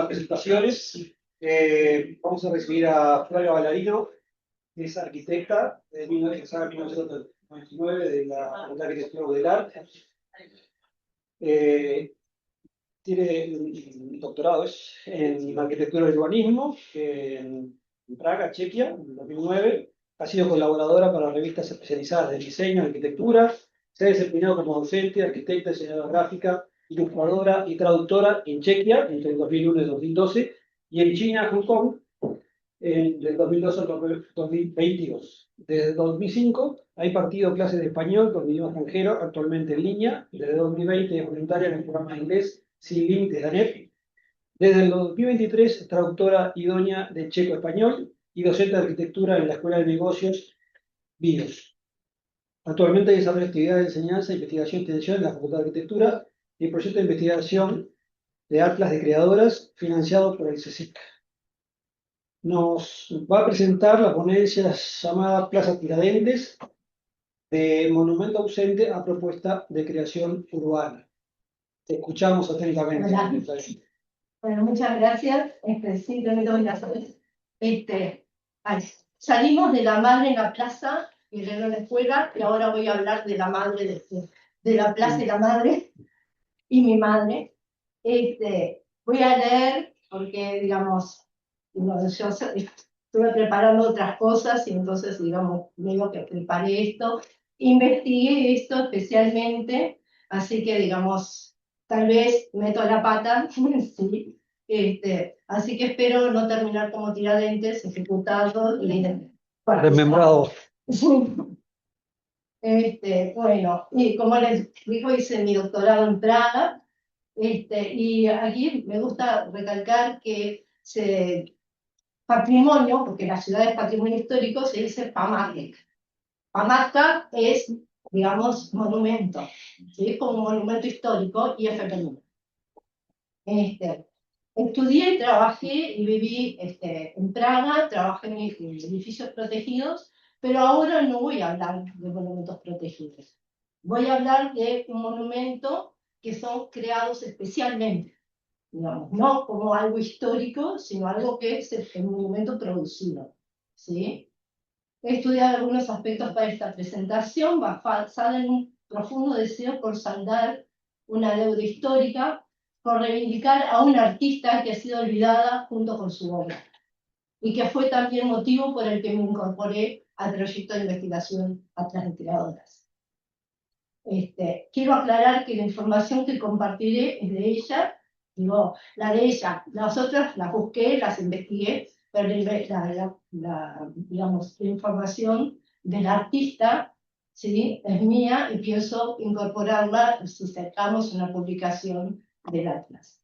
presentaciones. Vamos a recibir a Flavia Ballarino, que es arquitecta de 1999 de la Facultad de Arquitectura del Arte. Tiene un doctorado en arquitectura y urbanismo en Praga, Chequia, en 2009. Ha sido colaboradora para revistas especializadas de diseño, arquitectura. Se ha desempeñado como docente, arquitecta, diseñadora gráfica, ilustradora y traductora en Chequia entre el 2001 y el 2012 y en China, Hong Kong, del 2012 al 2022. Desde 2005 ha impartido clases de español con idioma extranjero, actualmente en línea, y desde 2020 es voluntaria en el programa de inglés Sin Límites de ANEP. Desde el 2023 es traductora idónea de checo-español y docente de arquitectura en la Escuela de Negocios BIOS. Actualmente desarrolla actividades de enseñanza, investigación y extensión en la Facultad de Arquitectura y proyecto de investigación de Atlas de Creadoras financiado por el CSIC. Nos va a presentar la ponencia llamada Plaza Tiradentes, de monumento ausente a propuesta de creación urbana. Te escuchamos atentamente. Hola. Bueno, muchas gracias. Simplemente voy a saber. Salimos de la madre en la plaza y luego en la escuela, y ahora voy a hablar de la madre, de la plaza y la madre y mi madre. Voy a leer porque, digamos, yo estuve preparando otras cosas y entonces, digamos, digo que preparé esto, investigué esto especialmente, así que, digamos, tal vez meto la pata, sí. Así que espero no terminar como Tiradentes, ejecutado y Remembrado. Bueno, y como les digo, hice mi doctorado en Praga, y aquí me gusta recalcar que patrimonio, porque la ciudad es patrimonio histórico, se dice památka. Památka es, digamos, monumento, ¿sí? Es como un monumento histórico y es femenino. Estudié, trabajé y viví en Praga, trabajé en edificios protegidos, pero ahora no voy a hablar de monumentos protegidos. Voy a hablar de un monumento que son creados especialmente, digamos, no como algo histórico, sino algo que es el monumento producido, ¿sí? He estudiado algunos aspectos para esta presentación, basada en un profundo deseo por saldar una deuda histórica, por reivindicar a una artista que ha sido olvidada junto con su obra, y que fue también motivo por el que me incorporé al proyecto de investigación Atlas de Creadoras. Quiero aclarar que la información que compartiré es de ella, digo, la de ella, las otras las busqué, las investigué, pero digamos, la información del artista, ¿sí? Es mía y pienso incorporarla si sacamos una publicación del Atlas.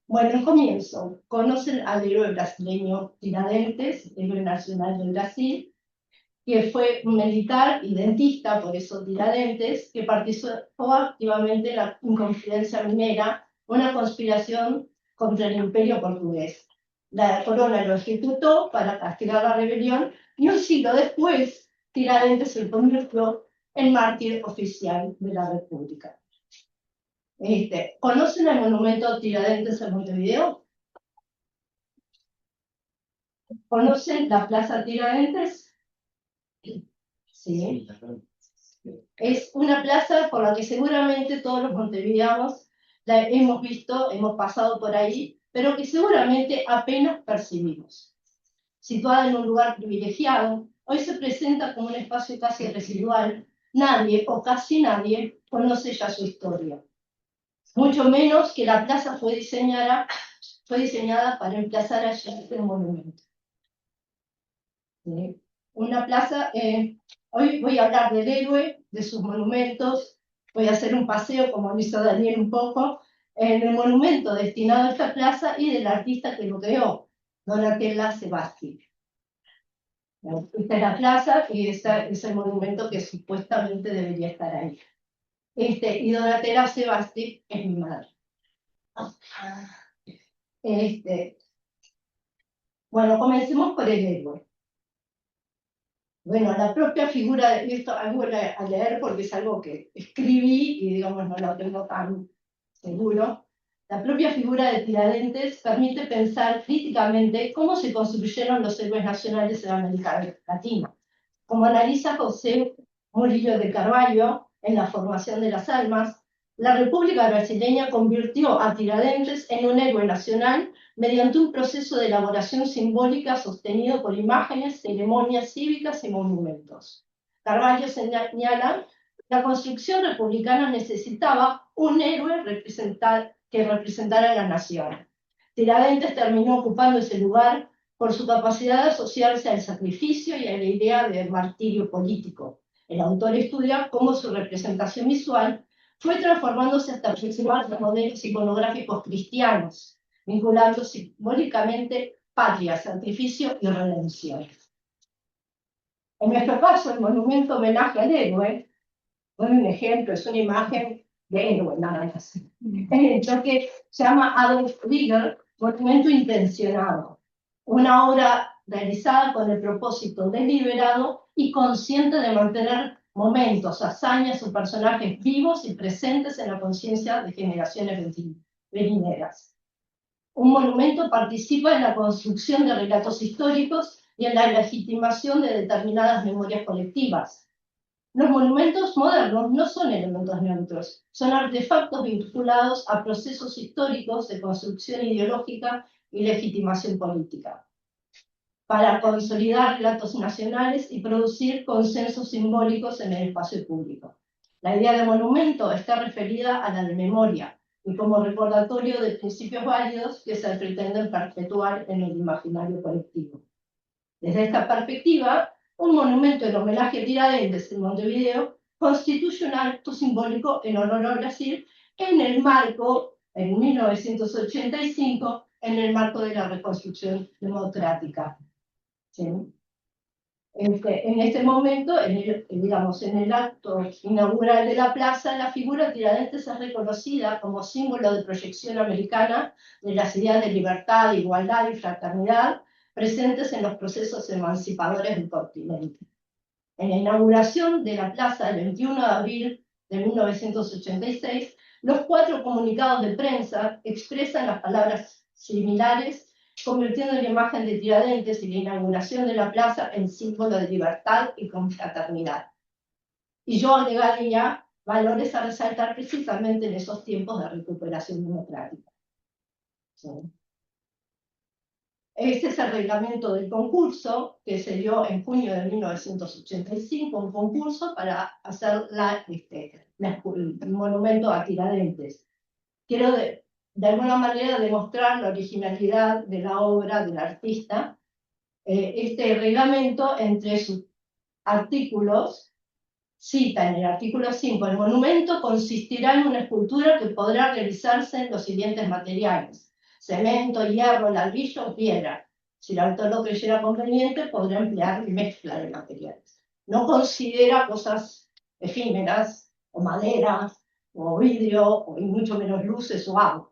Bueno, comienzo. Conocen al héroe brasileño Tiradentes, héroe nacional del Brasil, que fue un militar y dentista, por eso Tiradentes, que participó activamente en la Inconfidencia Minera, una conspiración contra el Imperio portugués. La corona lo ejecutó para castigar la rebelión y un siglo después Tiradentes se convirtió en mártir oficial de la República. ¿Conocen el monumento Tiradentes en Montevideo? ¿Conocen la Plaza Tiradentes? Sí. Es una plaza por la que seguramente todos los montevideanos la hemos visto, hemos pasado por ahí, pero que seguramente apenas percibimos. Situada en un lugar privilegiado, hoy se presenta como un espacio casi residual. Nadie o casi nadie conoce ya su historia. Mucho menos que la plaza fue diseñada para emplazar allí este monumento. ¿Sí? Una plaza, hoy voy a hablar del héroe, de sus monumentos, voy a hacer un paseo, como hizo Daniel un poco, en el monumento destinado a esta plaza y del artista que lo creó, Donatella Sebasti. Esta es la plaza y este es el monumento que supuestamente debería estar ahí. Y Donatella Sebasti es mi madre. Bueno, comencemos por el héroe. Bueno, la propia figura, y esto algo a leer porque es algo que escribí y digamos no lo tengo tan seguro. La propia figura de Tiradentes permite pensar críticamente cómo se construyeron los héroes nacionales en América Latina, como analiza José Murillo de Carvalho en La formación de las almas. La República brasileña convirtió a Tiradentes en un héroe nacional mediante un proceso de elaboración simbólica sostenido por imágenes, ceremonias cívicas y monumentos. Carvalho señala que la construcción republicana necesitaba un héroe que representara a la nación. Tiradentes terminó ocupando ese lugar por su capacidad de asociarse al sacrificio y a la idea de martirio político. El autor estudia cómo su representación visual fue transformándose hasta aproximar los modelos iconográficos cristianos, vinculando simbólicamente patria, sacrificio y redención. En nuestro caso, el monumento homenaje al héroe, un ejemplo, es una imagen de héroe, nada más. Lo que se llama Adolf Rieger, monumento intencionado, una obra realizada con el propósito deliberado y consciente de mantener momentos, hazañas o personajes vivos y presentes en la conciencia de generaciones venideras. Un monumento participa en la construcción de relatos históricos y en la legitimación de determinadas memorias colectivas. Los monumentos modernos no son elementos neutros, son artefactos vinculados a procesos históricos de construcción ideológica y legitimación política, para consolidar relatos nacionales y producir consensos simbólicos en el espacio público. La idea de monumento está referida a la de memoria y como recordatorio de principios válidos que se pretenden perpetuar en el imaginario colectivo. Desde esta perspectiva, un monumento en homenaje a Tiradentes en Montevideo constituye un acto simbólico en honor a Brasil en el marco, en 1985, en el marco de la reconstrucción democrática. ¿Sí? En este momento, en el acto inaugural de la plaza, la figura de Tiradentes es reconocida como símbolo de proyección americana de las ideas de libertad, igualdad y fraternidad presentes en los procesos emancipadores del continente. En la inauguración de la plaza el 21 de abril de 1986, los 4 comunicados de prensa expresan las palabras similares, convirtiendo la imagen de Tiradentes y la inauguración de la plaza en símbolo de libertad y confraternidad. Y yo agregaría valores a resaltar precisamente en esos tiempos de recuperación democrática. ¿Sí? Este es el reglamento del concurso que se dio en junio de 1985, un concurso para hacer el monumento a Tiradentes. Quiero de alguna manera demostrar la originalidad de la obra del artista. Este reglamento, entre sus artículos, cita en el artículo 5, el monumento consistirá en una escultura que podrá realizarse en los siguientes materiales: cemento, hierro, ladrillo o piedra. Si el autor lo creyera conveniente, podrá emplear mezcla de materiales. No considera cosas efímeras, o madera, o vidrio, y mucho menos luces o agua.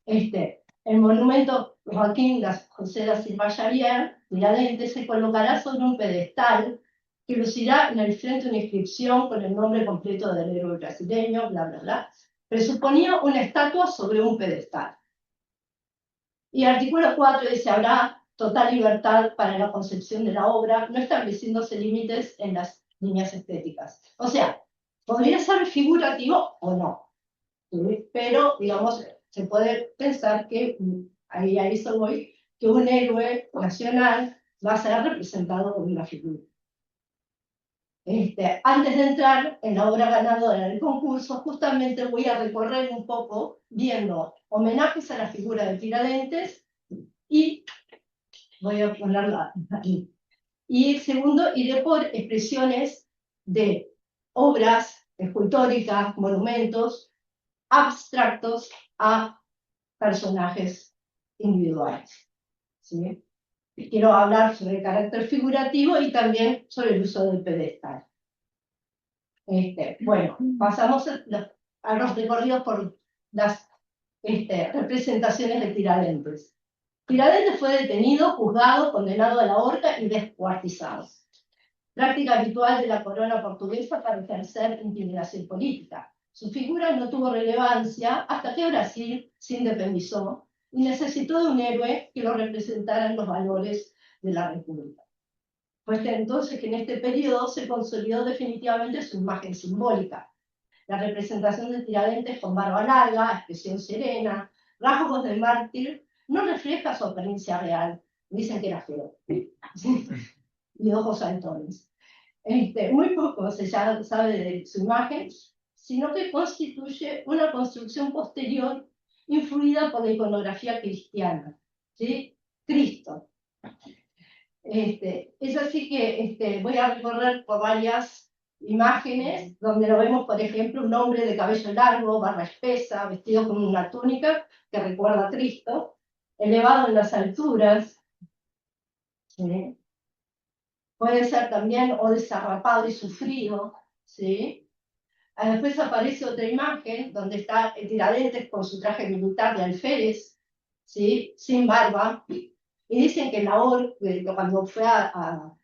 El monumento Joaquín José da Silva Xavier, Tiradentes, se colocará sobre un pedestal que lucirá en el frente una inscripción con el nombre completo del héroe brasileño, bla, bla, bla. Presuponía una estatua sobre un pedestal. Y el artículo 4 dice: habrá total libertad para la concepción de la obra, no estableciéndose límites en las líneas estéticas. O sea, podría ser figurativo o no, ¿sí? Pero, digamos, se puede pensar que, ahí a eso voy, que un héroe nacional va a ser representado con una figura. Antes de entrar en la obra ganadora del concurso, justamente voy a recorrer un poco viendo homenajes a la figura de Tiradentes y voy a ponerla aquí. Y segundo, iré por expresiones de obras escultóricas, monumentos abstractos a personajes individuales. ¿Sí? Quiero hablar sobre el carácter figurativo y también sobre el uso del pedestal. Bueno, pasamos a los recorridos por las representaciones de Tiradentes. Tiradentes fue detenido, juzgado, condenado a la horca y descuartizado. Práctica habitual de la corona portuguesa para ejercer intimidación política. Su figura no tuvo relevancia hasta que Brasil se independizó y necesitó de un héroe que lo representara en los valores de la República. Pues entonces que en este periodo se consolidó definitivamente su imagen simbólica. La representación de Tiradentes con barba larga, expresión serena, rasgos de mártir, no refleja su apariencia real. Dicen que era feo. Y ojos saltones. Muy poco se sabe de su imagen, sino que constituye una construcción posterior influida por la iconografía cristiana. ¿Sí? Cristo. Es así que voy a recorrer por varias imágenes donde lo vemos, por ejemplo, un hombre de cabello largo, barba espesa, vestido con una túnica que recuerda a Cristo, elevado en las alturas. ¿Sí? Puede ser también o desarrapado y sufrido. ¿Sí? Después aparece otra imagen donde está Tiradentes con su traje militar de alférez, ¿sí? Sin barba. Y dicen que Nahor, cuando fue a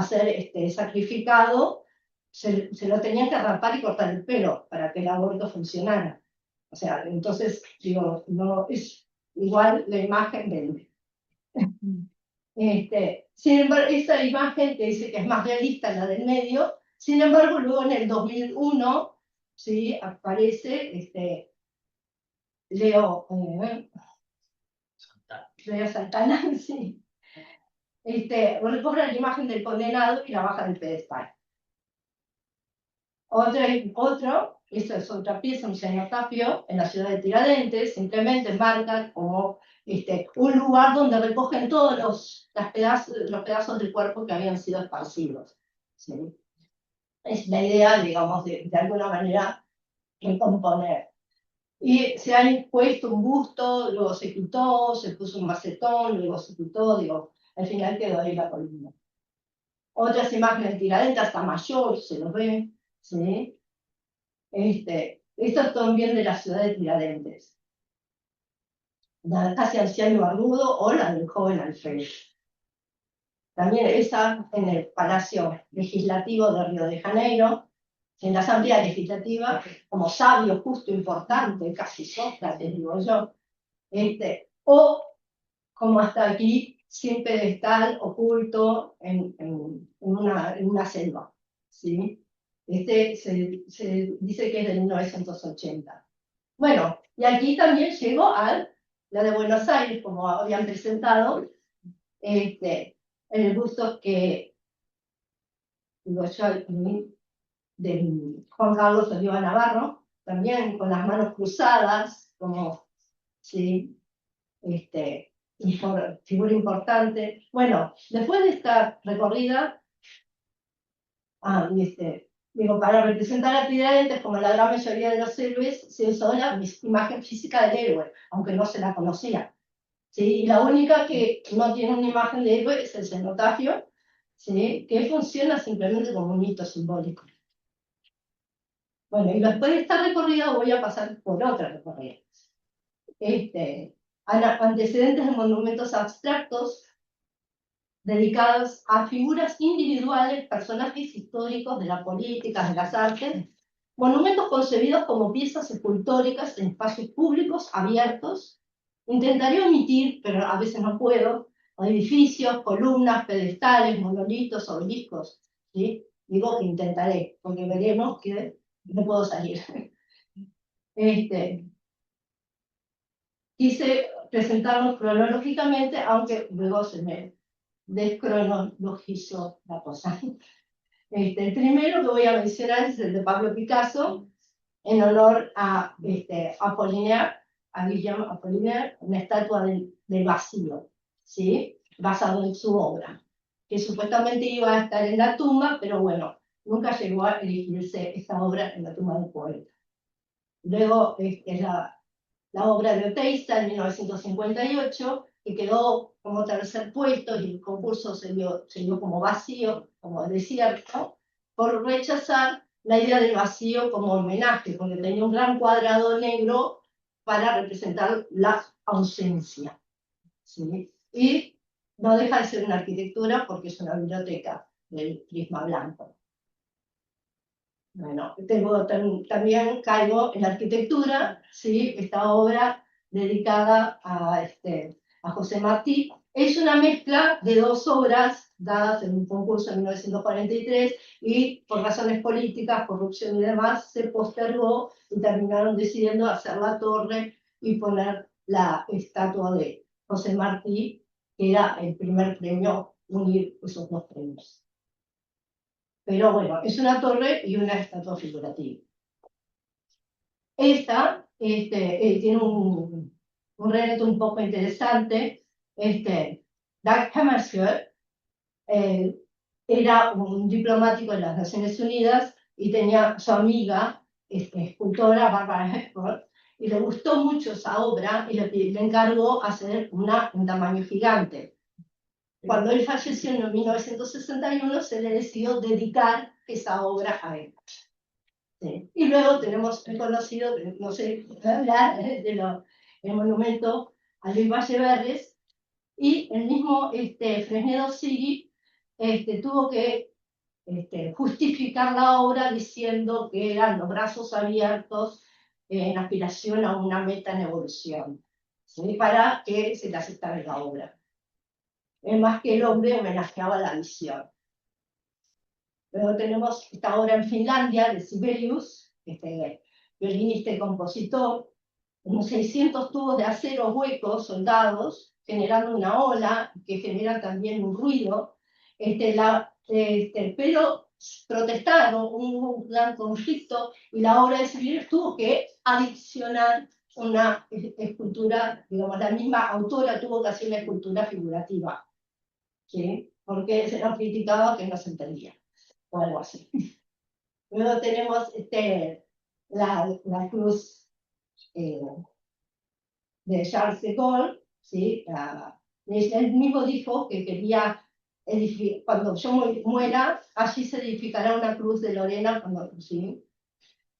ser sacrificado, se lo tenían que rapar y cortar el pelo para que el aborto funcionara. O sea, entonces, digo, no es igual la imagen del... sin embargo, esta imagen que dice que es más realista, la del medio, sin embargo, luego en el 2001, ¿sí? Aparece Leo, Leo Santana, sí. Recobra la imagen del condenado y la baja del pedestal. Esta es otra pieza, un cenotafio en la ciudad de Tiradentes, simplemente marca como un lugar donde recogen todos los pedazos del cuerpo que habían sido esparcidos. ¿Sí? Es la idea, digamos, de alguna manera recomponer. Y se ha impuesto un busto, luego se quitó, se puso un macetón, luego se quitó, digo, al final quedó ahí la columna. Otras imágenes de Tiradentes, hasta mayor, se lo ve, ¿sí? Estos son bien de la ciudad de Tiradentes. La casi anciano y barbudo o la del joven alférez. También esa en el Palacio Legislativo de Río de Janeiro, en la Asamblea Legislativa, como sabio, justo, importante, casi Sócrates, digo yo. O como hasta aquí, sin pedestal, oculto en una selva. ¿Sí? Se dice que es de 1980. Bueno, y aquí también llegó a la de Buenos Aires, como habían presentado, en el busto que digo yo, de Juan Carlos Oliva Navarro, también con las manos cruzadas, como, ¿sí? Figura importante. Bueno, después de esta recorrida, digo, para representar a Tiradentes, como la gran mayoría de los héroes, se usó la imagen física del héroe, aunque no se la conocía. ¿Sí? Y la única que no tiene una imagen de héroe es el cenotafio, ¿sí? Que funciona simplemente como un hito simbólico. Bueno, y después de esta recorrida voy a pasar por otra recorrida. Antecedentes de monumentos abstractos dedicados a figuras individuales, personajes históricos de la política, de las artes, monumentos concebidos como piezas escultóricas en espacios públicos abiertos. Intentaré omitir, pero a veces no puedo, edificios, columnas, pedestales, monolitos, obeliscos. ¿Sí? Digo que intentaré, porque veremos que no puedo salir. Quise presentarlos cronológicamente, aunque luego se me descronologizó la cosa. El primero que voy a mencionar es el de Pablo Picasso, en honor a Apollinaire, a Guillaume Apollinaire, una estatua del vacío, ¿sí? Basado en su obra, que supuestamente iba a estar en la tumba, pero bueno, nunca llegó a erigirse esta obra en la tumba del poeta. Luego es la obra de Oteiza en 1958, que quedó como tercer puesto y el concurso se dio como vacío, como desierto, por rechazar la idea del vacío como homenaje, porque tenía un gran cuadrado negro para representar la ausencia. ¿Sí? Y no deja de ser una arquitectura porque es una biblioteca del prisma blanco. Bueno, también caigo en la arquitectura, ¿sí? Esta obra dedicada a José Martí. Es una mezcla de dos obras dadas en un concurso en 1943 y por razones políticas, corrupción y demás, se postergó y terminaron decidiendo hacer la torre y poner la estatua de José Martí, que era el primer premio, unir esos dos premios. Pero bueno, es una torre y una estatua figurativa. Esta tiene un relato un poco interesante. Dag Hammarskjöld era un diplomático de las Naciones Unidas y tenía su amiga, escultora Barbara Hepworth, y le gustó mucho esa obra y le encargó hacer una en tamaño gigante. Cuando él falleció en 1961, se le decidió dedicar esa obra a él. Sí. Y luego tenemos el conocido, no sé, hablar el monumento a Luis Valleverres, y el mismo Fresnedo Siri tuvo que justificar la obra diciendo que eran los brazos abiertos en aspiración a una meta en evolución, ¿sí? Para que se le aceptara la obra. Es más que el hombre homenajeaba la visión. Luego tenemos esta obra en Finlandia de Sibelius, violinista y compositor, unos 600 tubos de acero huecos soldados, generando una ola que genera también un ruido. Pero protestaron, hubo un gran conflicto y la obra de Sibelius tuvo que adicionar una escultura, digamos, la misma autora tuvo que hacer una escultura figurativa, ¿sí? Porque se nos criticaba que no se entendía, o algo así. Luego tenemos la cruz de Charles de Gaulle, ¿sí? Él mismo dijo que quería, cuando yo muera, allí se edificará una cruz de Lorena, ¿sí?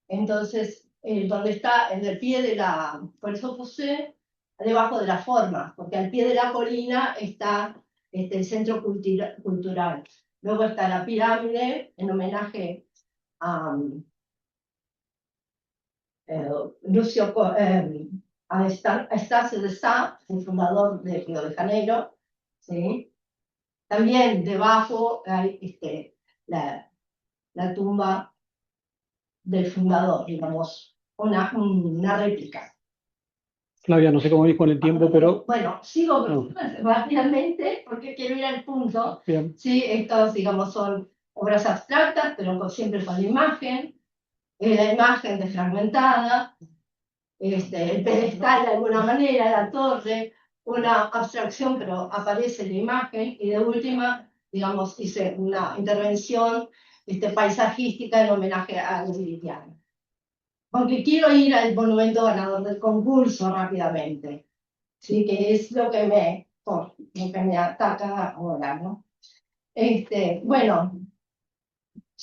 Entonces, donde está en el pie de la, por eso puse debajo de la forma, porque al pie de la colina está el centro cultural. Luego está la pirámide en homenaje a Lucio, a Estácio de Sá, el fundador de Río de Janeiro, ¿sí? También debajo hay la tumba del fundador, digamos, una réplica. Claudia, no sé cómo ir con el tiempo, pero... Bueno, sigo rápidamente porque quiero ir al punto. Bien. Sí, estos, digamos, son obras abstractas, pero siempre con la imagen desfragmentada, el pedestal de alguna manera, la torre, una abstracción, pero aparece la imagen, y de última, digamos, hice una intervención paisajística en homenaje a Liriano. Aunque quiero ir al monumento ganador del concurso rápidamente, ¿sí? Que es lo que me ataca ahora, ¿no? Bueno,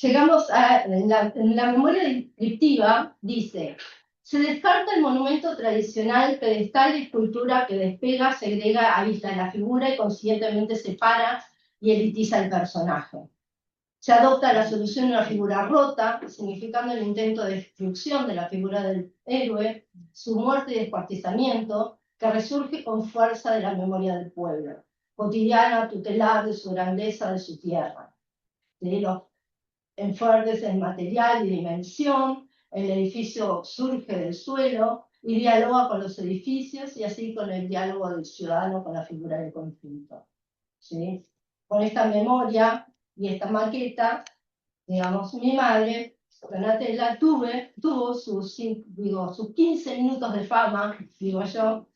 llegamos a, en la memoria descriptiva, dice: se descarta el monumento tradicional, pedestal y escultura que despega, segrega, aísla la figura y conscientemente separa y elitiza el personaje. Se adopta la solución de una figura rota, significando el intento de destrucción de la figura del héroe, su muerte y descuartizamiento, que resurge con fuerza de la memoria del pueblo, cotidiana, tutelar de su grandeza, de su tierra. ¿Sí? Los enfuertes en material y dimensión, el edificio surge del suelo y dialoga con los edificios, y así con el diálogo del ciudadano con la figura del conjunto. ¿Sí? Con esta memoria y esta maqueta, digamos, mi madre, Donatella, tuvo sus 15 minutos de fama, digo yo,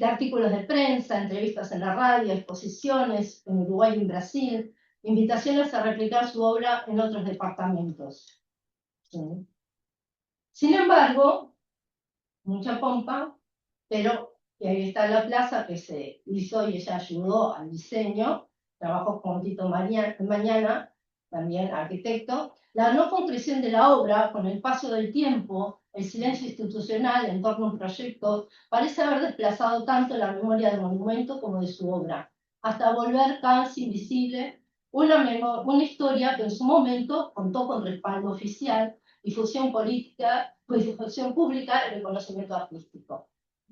artículos de prensa, entrevistas en la radio, exposiciones en Uruguay y en Brasil, invitaciones a replicar su obra en otros departamentos. ¿Sí? Sin embargo, mucha pompa, pero y ahí está la plaza que se hizo y ella ayudó al diseño, trabajó con Tito Mañana, también arquitecto. La no concreción de la obra, con el paso del tiempo, el silencio institucional en torno a un proyecto, parece haber desplazado tanto la memoria del monumento como de su obra, hasta volver casi invisible una historia que en su momento contó con respaldo oficial, difusión política, pues difusión pública y reconocimiento artístico.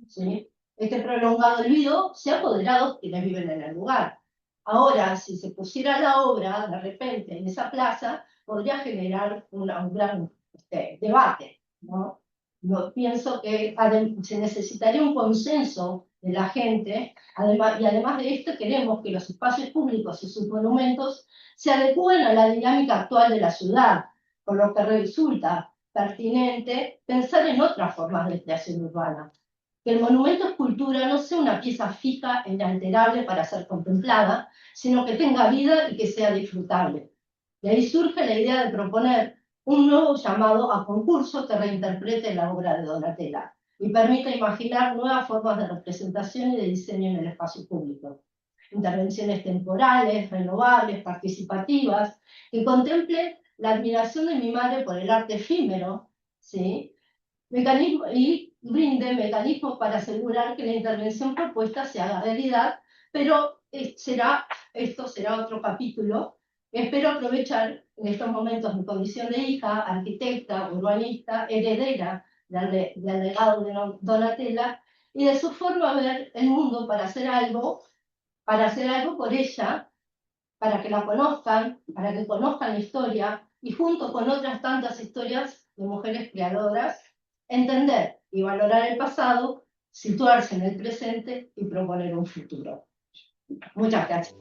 ¿Sí? Este prolongado olvido se ha apoderado de quienes viven en el lugar. Ahora, si se pusiera la obra de repente en esa plaza, podría generar un gran debate, ¿no? Yo pienso que se necesitaría un consenso de la gente, además, y además de esto queremos que los espacios públicos y sus monumentos se adecúen a la dinámica actual de la ciudad, por lo que resulta pertinente pensar en otras formas de creación urbana. Que el monumento escultura no sea una pieza fija e inalterable para ser contemplada, sino que tenga vida y que sea disfrutable. De ahí surge la idea de proponer un nuevo llamado a concurso que reinterprete la obra de Donatella y permita imaginar nuevas formas de representación y de diseño en el espacio público. Intervenciones temporales, renovables, participativas, que contemplen la admiración de mi madre por el arte efímero, ¿sí? Y brinde mecanismos para asegurar que la intervención propuesta se haga realidad, pero esto será otro capítulo. Espero aprovechar en estos momentos mi condición de hija, arquitecta, urbanista, heredera del legado de Donatella y de su forma de ver el mundo para hacer algo por ella, para que la conozcan, para que conozcan la historia y junto con otras tantas historias de mujeres creadoras, entender y valorar el pasado, situarse en el presente y proponer un futuro. Muchas gracias.